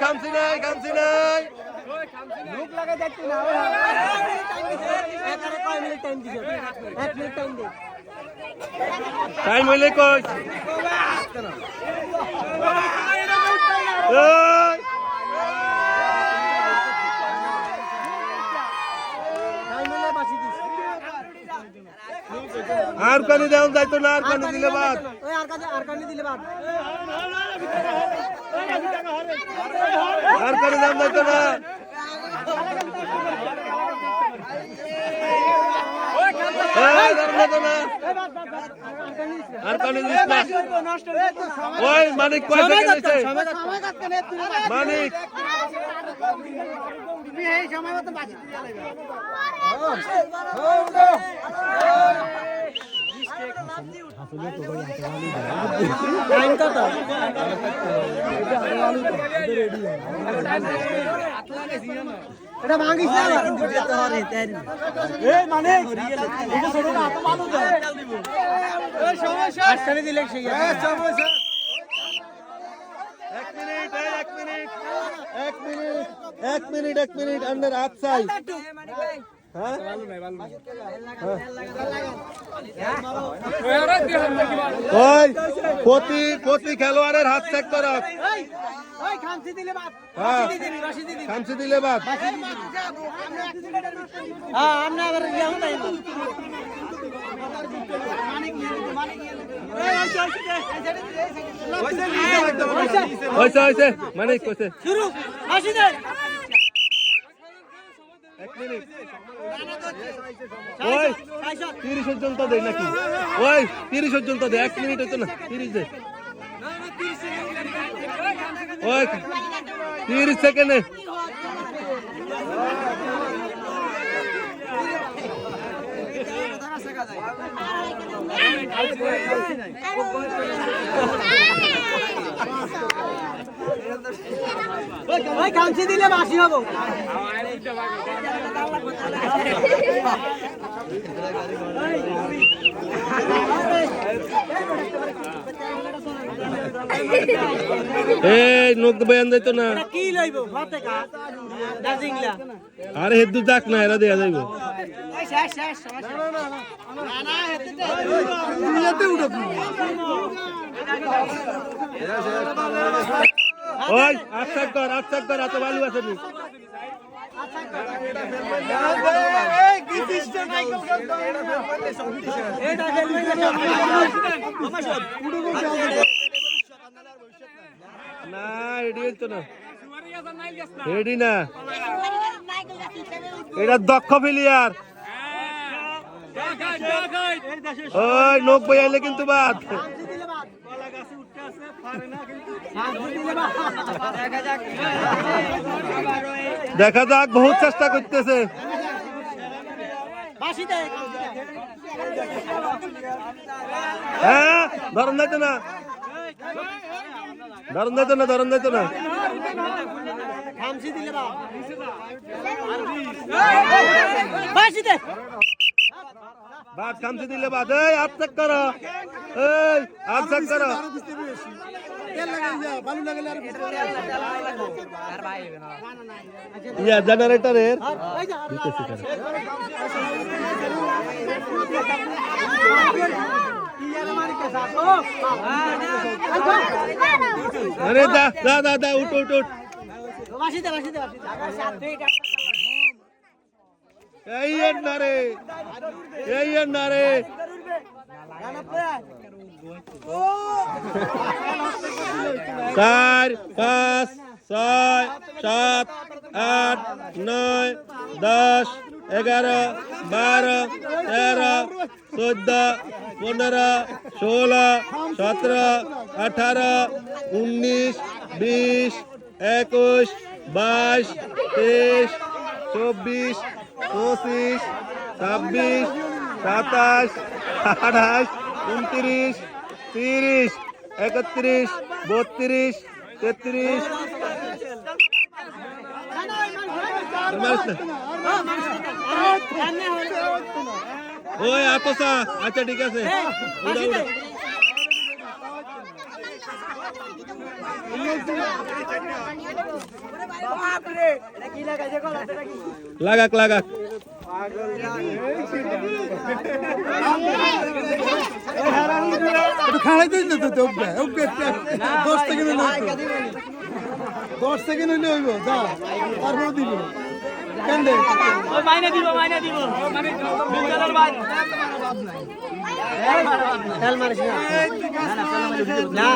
খামছি নাই লোক লাগা যাচ্ছে না এখানে কয় মিনিট টাইম দিছো 1 মিনিট টাইম দে টাইম হইলে কই আর কানি দাও যাইতো না আর কানি দিলে বাদ ওই আর কানি দিলে বাদ আর কানি দাও যাইতো না এই ধরলে তো না আর কানি দিস না ওই মানিক কয় সেকেন্ড হইছে মানিক তুমি এই সময় মত বাঁচি টাইম কত এটা ভাঙিস না কিন্তু যেতে হবে তাই এই মানে এটা ছোটটা এত ভালো যায় এই সমস্যা আটকানে দিলে সেই এই সমস্যা 1 মিনিট আন্ডার আউটসাইড প্রতি খেলোয়াড়ের হাত চেক করো খামসি দিলে বাদ হয়েছে মানিক কইছে শুরু হাসি দে 1 মিনিট ওই 30 পর্যন্ত দেই নাকি ওই 30 পর্যন্ত দে 1 মিনিট হইতো না 30 দে ওই 30 সেকেন্ডে ওই খামসি দিলে বাসি হবো এই নোক বয়ান যাইতো না কি লইবো হাতে কা দাজিংলা আরে হেদু যাক না এরা দেয়া যাইবো এই শেষ না হেতে উঠো ওই আচ্ছা কর এত ভালো আছে নি না রেডি হইতো না রেডি না এটা দক্ষ প্লেয়ার ওই নোক বয়াইলে কিন্তু বাদ দেখা যাক বহুত চেষ্টা করতেছে হ্যাঁ ধরন যাইতো না বাদ খামসি দিলে বাদ এই হাত চেক করো এই হাত চেক করো ইয়া জেনারেটরের আরে দা উঠ এই না রে 4 5 6 7 8 9 10 11 12 13 14 15 16 17 18 19 20 21 22 23 24 25 26 27 28 29 30 31 32 33 ওই আতসা আচ্ছা ঠিক আছে লাগাক লাগাক খাড়াই দিস না তো 10 সেকেন্ড 10 সেকেন্ড হইলে হইব যা তারপর দিব কেন দে মাইনে দিব তেল মারিস না